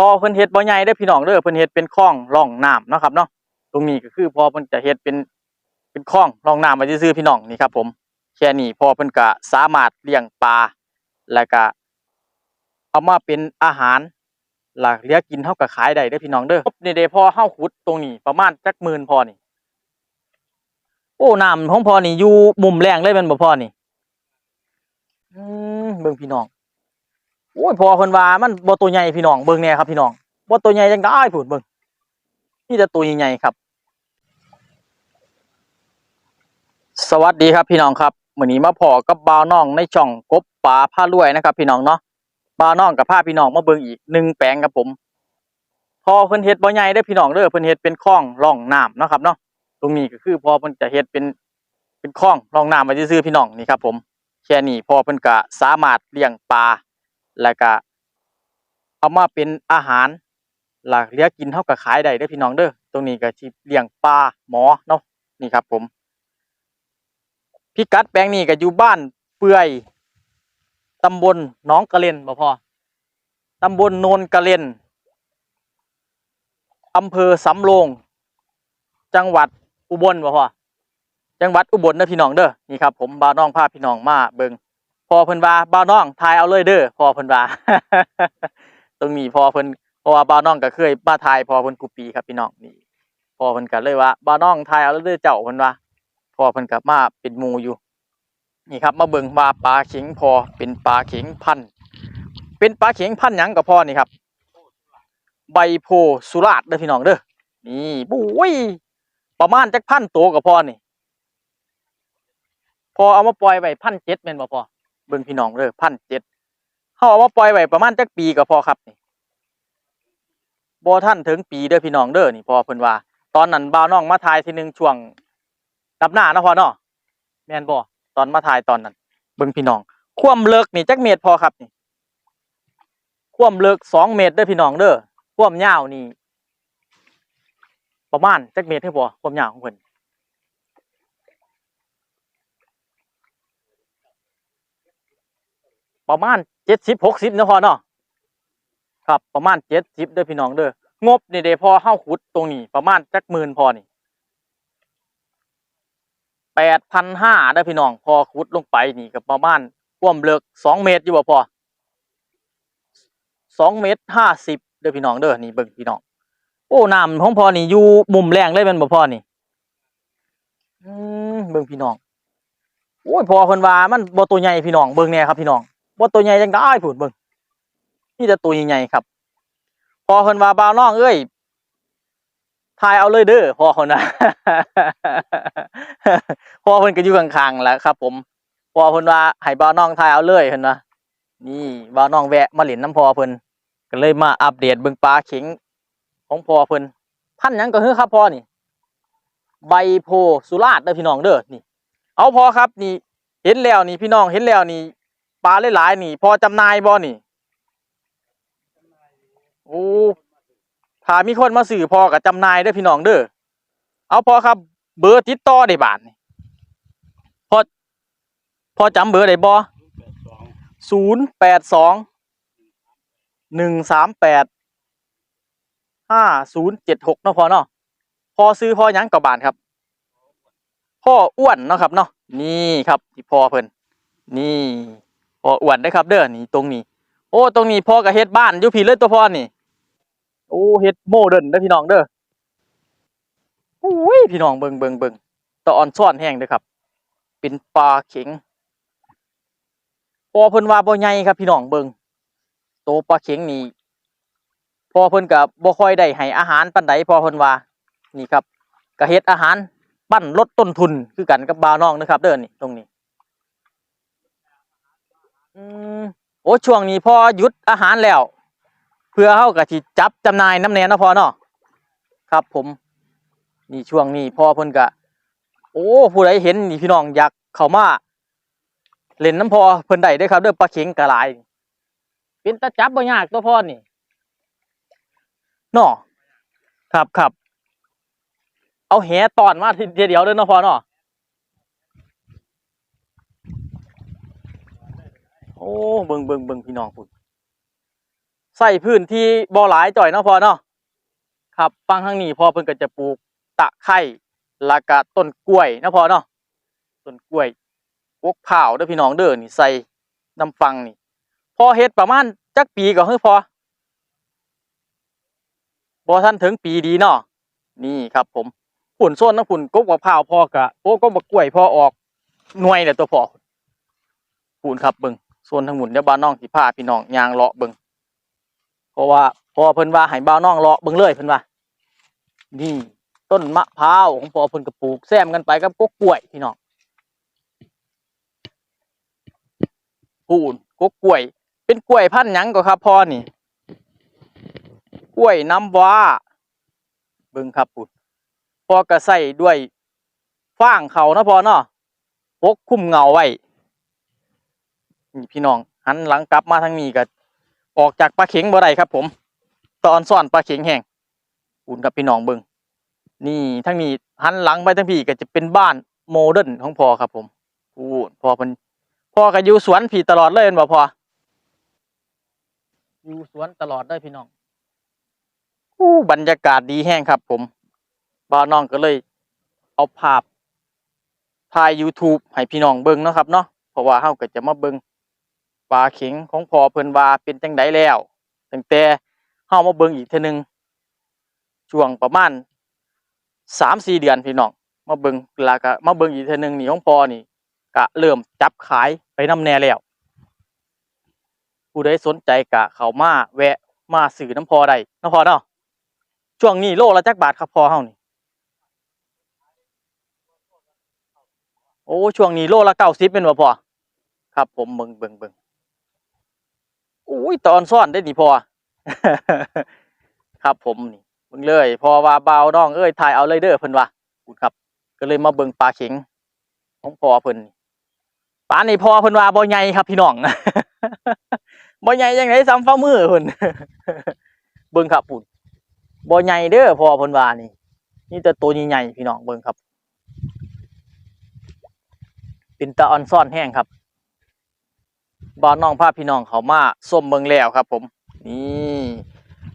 พอเพิ่นเฮ็ดบ่ใหญ่เด้อพี่น้องเด้อเพิ่นเฮ็ดเป็นคลองร่องน้ำเนาะครับเนาะตรงนี้ก็คือพอเพิ่นจะเฮ็ดเป็นคลองร่องน้ำไว้ซื่อๆพี่น้องนี่ครับผมแค่นี้พอเพิ่นก็สามารถเลี้ยงปลาแล้วก็เอามาเป็นอาหารหลักเหลือกินเฮาก็ขายได้เด้อพี่น้องเด้อนี่เด้พอเฮาขุดตรงนี้ประมาณจักหมื่นพอนี่โอ้น้ำของพอนี่อยู่มุมแรงเลยแม่นบ่พอนี่เบิ่งพี่น้องโอ้ยพอเพิ่นว่ามันบ่ตัวใหญ่พี่น้องเบิ่งแน่ครับพี่น้องบ่ตัวใหญ่จังได้พู้นเบิ่งมีแต่ตัวใหญ่ๆครับสวัสดีครับพี่น้องครับมื้อนี้มาพอกับบ่าวน้องในช่องกบป่าพารวยนะครับพี่น้องเนาะบ่าวน้องก็พาพี่น้องมาเบิ่งอีก1แปลงครับผมพอเพิ่นเฮ็ดบ่ใหญ่เด้อพี่น้องเด้อเพิ่นเฮ็ดเป็นคลองร่องน้ำเนาะครับเนาะตรงนี้ก็คือพอเพิ่นจะเฮ็ดเป็นคลองร่องน้ำไว้ซื่อๆพี่น้องนี่ครับผมแค่นี้พอเพิ่นก็สามารถเลี้ยงปลาแล้วก็เอามาเป็นอาหารหลักเหลือกินเฮาก็ขายได้เด้อพี่น้องเด้อตรงนี้ก็สิเลี้ยงปลาหมอเนาะนี่ครับผมพิกัดแปลงนี้ก็อยู่บ้านเปื่อยตำบลหนองกะเล็นบ่พอตำบลโนนกะเล็นอำเภอสำโรงจังหวัดอุบลบ่พอจังหวัดอุบลเด้อพี่น้องเด้อนี่ครับผมบ่าวน้องพาพี่น้องมาเบิ่งพอเพิ่นว่าบ่าวน้องถ่ายเอาเลยเด้อพอเพิ่นว่า ตรงนี้พอเพิ่นเพราะว่าบ่าวน้องก็เคยมาถ่ายพอเพิ่นกุปีครับพี่น้องนี่พอเพิ่นก็เลยว่าบ่าวน้องถ่ายเอาเลยเด้อเจ้าเพิ่นว่าพอเพิ่นก็มาเป็นหมู่อยู่นี่ครับมาเบิ่งว่าปลาเข็งพอเป็นปลาเข็งพันธุ์เป็นปลาเข็งพันธุ์หยังก็พอนี่ครับใบโพสุราษฎร์เด้อพี่น้องเด้อนี่ปุ้ยประมาณจักพันตัวก็พอนี่พอเอามาปล่อยไว้1,700แม่นบ่พอเบิ่งพี่น้องเด้อ1,700เฮาเอามาปล่อยไว้ประมาณจักปีก็พอครับนี่บ่ทันถึงปีเด้อพี่น้องเด้อนี่พอเพิ่นว่าตอนนั้นบ่าวน้องมาถ่ายทีนึงช่วงดับหน้าเนาะพอเนาะแม่นบ่ตอนมาถ่ายตอนนั้นเบิ่งพี่น้องความเลิกนี่จักเมตรพอครับนี่ความเลิก2เมตรเด้อพี่น้องเด้อความยาวนี่ประมาณจักเมตรให้พอความยาวของเพิ่นประมาณ70-60เนาะพอเนาะครับประมาณ70เด้อพี่น้องเด้องบนี่เด้พอเฮาขุดตรงนี้ประมาณจักหมื่นพอนี่8,500เด้อพี่น้องพอขุดลงไปนี่ก็ประมาณความลึก2เมตรอยู่บ่พอ2.50 เมตรเด้อพี่น้องเด้อนี่เบิ่งพี่น้องโอ้น้ำของพอนี่อยู่มุมแรงเลยแม่นบ่พอนี่เบิ่งพี่น้องโอ้ยพอเพิ่นว่ามันบ่ตัวใหญ่พี่น้องเบิ่งแน่ครับพี่น้องบ่ตัวใหญ่จังได้พู้นเบิ่งมีแต่ตัวใหญ่ๆครับพอเพิ่นว่าบ่าวน้องเอ้ยถ่ายเอาเลยเด้อพอเพิ่นน่ะ พอเพิ่นก็อยู่ข้างๆแหละครับผมพอเพิ่นว่าให้บ่าวน้องถ่ายเอาเลยเพิ่นว่านี่บ่าวน้องแวะมาเล่นน้ำพอเพิ่นก็เลยมาอัปเดตเบิ่งปลาเข็งของพอเพิ่นพันธุ์หยังก็คือครับพอนี่ใบโพสุราษฎร์เด้อพี่น้องเด้อนี่เอาพอครับนี่เห็นแล้วนี่พี่น้องเห็นแล้วนี่ปลาหลายๆนี่พอจำหน่ายบ่นี่โอ้ถ้ามีคนมาซื้อพอก็จำหน่ายเด้อพี่น้องเด้อเอาพอครับเบอร์ติดต่อได้บาดนี่พอพอจำเบอร์ได้บ่0821385076เนาะพอเนาะพอซื้อพอหยังกับบานครับพ่ออ้วนเนาะครับเนาะนี่ครับที่พ่อเพิ่นนี่พ่ออ้วนได้ครับเด้อนี่ตรงนี้โอ้ตรงนี้พ่อก็เฮ็ดบ้านอยู่พี่เลยตัวพ่อนี่โอ้เฮ็ดโมเดิร์นเด้อพี่น้องเด้อโอ้ยพี่น้องเบิ่งตะอ่อนซ่อนแห้งเด้อครับเป็นปลาเข็งพอเพิ่นว่าบ่ใหญ่ครับพี่น้องเบิ่งโตปลาเข็งนี่พอเพิ่นก็บ่ค่อยได้ให้อาหารปานใดพอเพิ่นว่านี่ครับก็เฮ็ดอาหารปั้นลดต้นทุนคือกันกับบ่าวน้องนะครับเด้อนี่ตรงนี้อืมโอ้ช่วงนี้พอหยุดอาหารแล้วเพื่อเฮาก็สิจับจำหน่ายน้ำแน่เนาะพอเนาะครับผมนี่ช่วงนี้พอเพิ่นก็โอ้ผู้ใดเห็นนี่พี่น้องอยากเข้ามาเล่นน้ำพอเพิ่นได้เด้อครับเด้อปลาเข็งก็หลายเป็นตาจับบ่ยากตัวพ่อนี่เนาะครับเอาแหตอนมาทีเดียวเด้อเนาะพ่อเนาะโอ้เบิ่งพี่น้องพุ่น ใส่พื้นที่บ่หลายจ่อยเนาะพอเนาะครับฟังทางนี้พอเพิ่นก็จะปลูกตะไคร้แล้วก็ต้นกล้วยเนาะพอเนาะต้นกล้วยกกพร้าวเด้อพี่น้องเด้อนี่ใส่น้ำฟังนี่พอเฮ็ดประมาณจักปีก็คือพอบ่ทันถึงปีดีเนาะนี่ครับผมผุ่นโซนทั้งผุ่นกกมะพร้าวพอกะโอ้กกมะกล้วยพอออกหน่วยแล้วตัวพอปูนครับเบิ่งโซนทั้งหมุนเดี๋ยวบ้านน้องสิพาพี่น้องย่างเลาะเบิ่งเพราะว่าพอเพิ่นว่าให้บ้านน้องเลาะเบิ่งเลยเพิ่นว่านี่ต้นมะพร้าวของพอเพิ่นก็ปลูกแซมกันไปกับกกกล้วยพี่น้องปูนกกกล้วยเป็นกล้วยพันธุ์หยังก็ครับพ่อนี่กล้วยน้ำว้าเบิ่งครับปูนพอก็ใส่ด้วยฟางเขาเนาะพอเนาะปกคลุมเงาไว้นี่พี่น้องหันหลังกลับมาทางนี้ก็ออกจากปลาเข็งบ่ได้ครับผมตอนซ่อนปลาเข็งแห้งปูนกับพี่น้องเบิ่งนี่ทั้งนี้หันหลังไปทั้งพี่ก็จะเป็นบ้านโมเดิร์นของพ่อครับผมปูนพ่อเพิ่นพ่อก็อยู่สวนพี่ตลอดเลยเห็นบ่พ่ออยู่สวนตลอดเลยพี่น้องบรรยากาศดีแห้งครับผมบ่าวน้องก็เลยเอาภาพถ่าย YouTube ให้พี่น้องเบิ่งเนาะครับเนาะเพราะว่าเฮาก็จะมาเบิ่งปลาเข็งของพ่อเพิ่นว่าเป็นจังไดแล้วตั้งแต่เฮามาเบิ่งอีกเทื่อนึงช่วงประมาณ3-4 เดือนพี่น้องมาเบิ่งแล้วก็มาเบิ่งอีกเทื่อนึงนี่ของพ่อนี่ก็เริ่มจับขายไปนำแน่แล้วผู้ใดสนใจก็เข้ามาแวะมาซื้อน้ำพ่อได้เนาะพ่อเนาะช่วงนี้โลละจักบาทครับพ่อเฮานี่โอ้ช่วงนี้โลละ90เป็นบ่พ่อครับผมเบิ่งอุ้ยตอนซ่อนได้นี่พ่อ ครับผมนี่เบิ่งเลยพอว่าบ่าวน้องเอ้ยถ่ายเอาเลยเด้อเพิ่นว่าพูดครับก็เลยมาเบิ่งปลาเข็งของพ่อเพิ่นปลานี่พ่อเพิ่นว่าบ่ใหญ่ครับพี่น้อง บ่ใหญ่จังได๋ซ้ำฝ่ามือเพิ่น เบิ่งครับพูดบ่ใหญ่เด้อพ่อเพิ่นว่านี่มีแต่ตัวใหญ่ๆพี่น้องเบิ่งครับเป็นตาออนซ่อนแห้งครับบ่าวน้องพาพี่น้องเขามาส้มเบิ่งแล้วครับผมนี่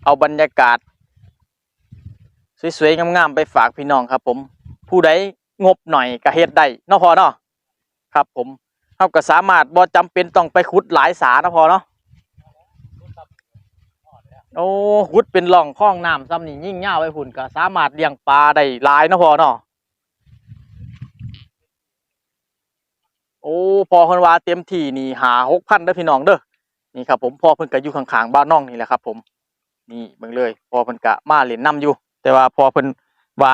เอาบรรยากาศสวยๆงามๆไปฝากพี่น้องครับผมผู้ใดงบหน่อยก็เฮ็ดได้เนาะพอเนาะครับผมเฮาก็สามารถบ่จำเป็นต้องไปขุดหลายสาเนาะพอเนาะโอ้ขุดเป็นร่องคลองน้ำซ้ำนี่ยิ่งยาวไปพุ่นก็สามารถเลี้ยงปลาได้หลายเนาะพอเนาะโอ้พอเพิ่นว่าเต็มที่นี่5-6,000เด้อพี่น้องเด้อนี่ครับผมพ่อเพิ่นก็อยู่ข้างๆบ้านน้องนี่แหละครับผมนี่เบิ่งเลยพ่อเพิ่นก็มาเล่นน้ำอยู่แต่ว่าพ่อเพิ่นว่า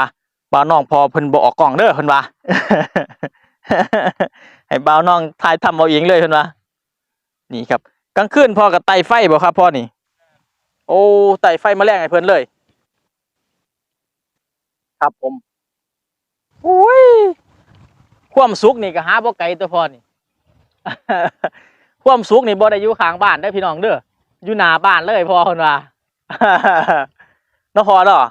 บ้านน้องพ่อเพิ่นบ่ออกกล้องเด้อเพิ่นว่า ให้บ่าวน้องถ่ายทำเอาเองเลยเพิ่นว่านี่ครับกลางคืนพ่อก็ไต่ไฟบ่ครับพ่อนี่โอ้ไต่ไฟมาแรงให้เพิ่นเลยครับผมโอ้ยความสุขนี่ก็หาบ่ไกลตัวพ่อนี่ ความสุขนี่บ่ได้อยู่ข้างบ้านเด้อพี่น้องเด้ออยู่หน้าบ้านเลยพ่อเพิ่นว่า เนาะพ่อเนาะ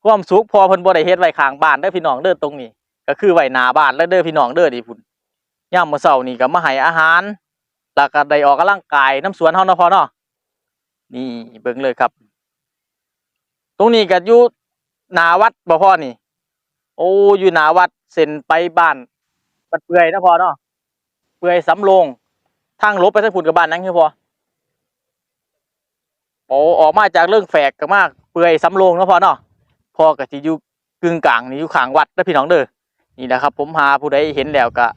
ความสุขพ่อเพิ่นบ่ได้เฮ็ดไว้ข้างบ้านเด้อพี่น้องเด้อตรงนี้ก็คือไว้หน้าบ้านแล้วเด้อพี่น้องเด้อนี่พุ่นยามมื้อเช้านี่ก็มาให้อาหารแล้วก็ได้ออกกำลังกายน้ำสวนเฮาเนาะพ่อเนาะนี่เบิ่งเลยครับตรงนี้ก็อยู่หน้าวัดบ่พ่อนี่โอ้อยู่หน้าวัดเส้นไปบ้านบัดเปื่อยเนาะพ่อเนาะเปื่อยสำโรงทางลบไปทางพุ่นกับบ้านนั้นคือพ่อโอ้ออกมาจากเรื่องแฝกก็มาเปื่อยสำโรงเนาะพ่อเนาะพ่อก็สิอยู่กึ่งกลางนี่อยู่ข้างวัดเด้อพี่น้องเด้อนี่นะครับผมหาผู้ใดเห็นแล้วก็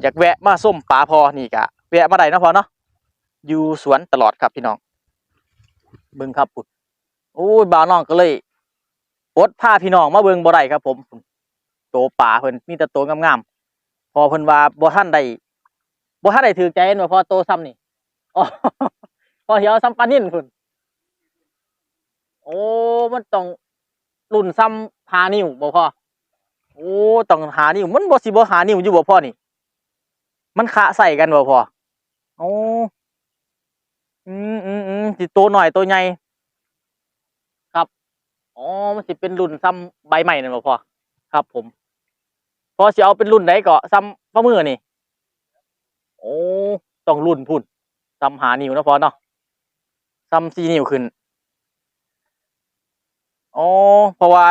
อยากแวะมาส้มปลาพ่อนี่ก็แวะมาได้เนาะพ่อเนาะอยู่สวนตลอดครับพี่น้องเบิ่งครับพุ่นโอ้ยบ่าวน้องก็เลยอดพาพี่น้องมาเบิ่งบ่ได้ครับผมโตปลาเพิ่นมีแต่โตงามๆพอเพิ่นว่าบ่ทันได้ถูกใจเห็นบ่พอโตซ้ำนี่อ๋อพอสิเอาซ้ำปลานิ่นพุ่นโอ้มันต้องรุ่นซ้ำ5 นิ้วบ่พอโอ้ต้อง5 นิ้วมันบ่สิบ่5 นิ้วอยู่บ่พ่อนี่มันคะใส่กันบ่พ่อโอ้สิโตน้อยโตใหญ่ครับอ๋อมันสิเป็นรุ่นซ้ำใบไม้นั่นบ่พ่อครับผมพอสิเอาเป็นรุ่นใดก็ซ้ำฝ่ามือนี่โอ้ต้องรุ่นพุ่นซ้ำ5 นิ้วเนาะพ่อเนาะ ซ้ำ4 นิ้วขึ้นอ๋อเพราะว่า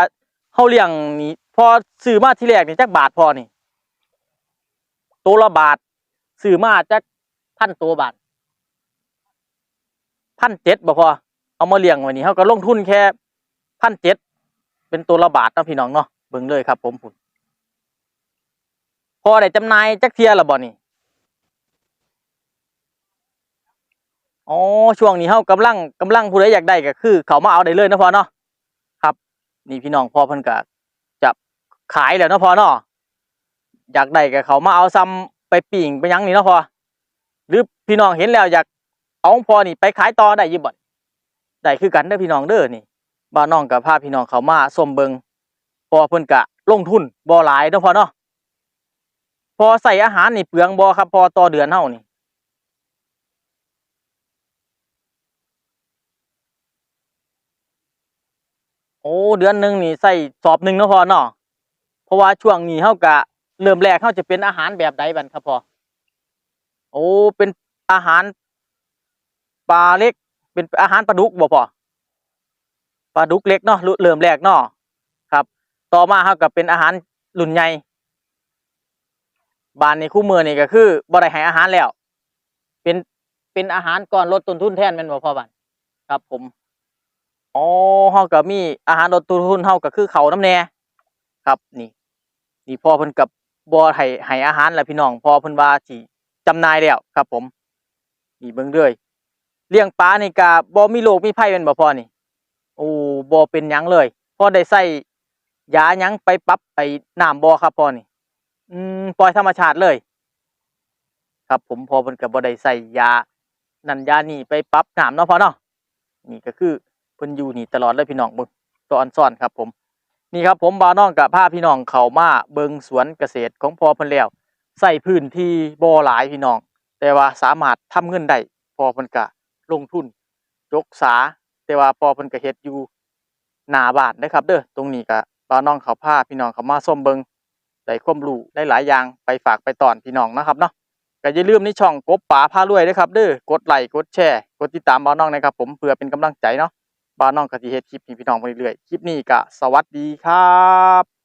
เฮาเลี้ยงนี่พอซื้อมาทีแรกนี่จักบาทพอนี่ตัวละบาทซื้อมาจักพันตัวบาท1,700บ่พอเอามาเลี้ยงไว้นี่เฮาก็ลงทุนแค่1,700เป็นตัวละบาทเนาะพี่น้องเนาะเบิ่งเลยครับผมพุ่นพอได้จำหน่ายจักเที่ยแล้วบ่นี่อ๋อช่วงนี้เฮากำลังผู้ใดอยากได้ก็คือเข้ามาเอาได้เลยเนาะพ่อเนาะครับนี่พี่น้องพ่อเพิ่นก็จะขายแล้วเนาะพ่อเนาะอยากได้ก็เข้ามาเอาซ้ำไปปิ้งไปหยังนี่เนาะพ่อหรือพี่น้องเห็นแล้วอยากเอาของพ่อนี่ไปขายต่อได้อยู่บ่ได้คือกันเด้อพี่น้องเด้อนี่บ่าวน้องก็พาพี่น้องเข้ามาชมเบิ่งเพราะว่าเพิ่นก็ลงทุนบ่หลายเนาะพ่อเนาะพอใส่อาหารนี่เปลืองบ่ครับพอต่อเดือนเฮานี่โอ้เดือนหนึงนี่ใส่สอบหนึ่งเนาะพ่อเนาะเพราะว่าช่วงนี้เฮาก็เริ่มแรกเฮาจะเป็นอาหารแบบใดบัดครับพ่อโอ้เป็นอาหารปลาเล็กเป็นอาหารปลาดุกบ่พ่อปลาดุกเล็กเนาะเริ่มแรกเนาะครับต่อมาเฮาก็เป็นอาหารรุ่นใหญ่บาดนี้คุมื้อนี่ก็คือบ่ได้ให้อาหารแล้วเป็นเป็นอาหารก่อนลดต้นทุนแทนแม่นบ่พ่อบัดครับผมอ๋อเฮาก็มีอาหารลดต้นทุนเฮาก็คือข้าวนำแหน่ครับนี่พ่อเพิ่นก็บ่ให้อาหารแล้วพี่น้องพ่อเพิ่นว่าสิจำหน่ายแล้วครับผมนี่เบิ่งเด้อเลี้ยงปลานี่ก็บ่มีโรคมีภัยแม่นบ่พ่อนี่โอ้บ่เป็นหยังเลยพ่อได้ใช้ยาหยังไปปรับไอ้น้ำบ่ครับพ่อนี่ปล่อยธรรมชาติเลยครับผมพ่อเพิ่นก็บ่ได้ใช้ยานั่นยานี่ไปปรับน้ำเนาะพ่อเนาะนี่ก็คือเพิ่นอยู่นี่ตลอดเลยพี่น้องเบิ่งตัวอ่อนซ่อนครับผมนี่ครับผมบ่าวน้องก็พาพี่น้องเข้ามาเบิ่งสวนเกษตรของพ่อเพิ่นแล้วใช้พื้นที่บ่หลายพี่น้องแต่ว่าสามารถทำเงินได้พ่อเพิ่นก็ลงทุนยกสาแต่ว่าพ่อเพิ่นก็เฮ็ดอยู่หน้าบ้านเด้อครับเด้อตรงนี้ก็บ่าวน้องเขาพาพี่น้องเข้ามาชมเบิ่งได้ความรู้หลายๆอย่างไปฝากไปตอนพี่น้องนะครับเนาะก็อย่าลืมในช่องกบป๋าพารวยเด้อครับเด้อกดไลค์กดแชร์กดติดตามบ่าวน้องนะครับผมเพื่อเป็นกำลังใจเนาะบ่าวน้องก็สิเฮ็ดคลิปให้พี่น้องไปเรื่อยๆคลิปนี้ก็สวัสดีครับ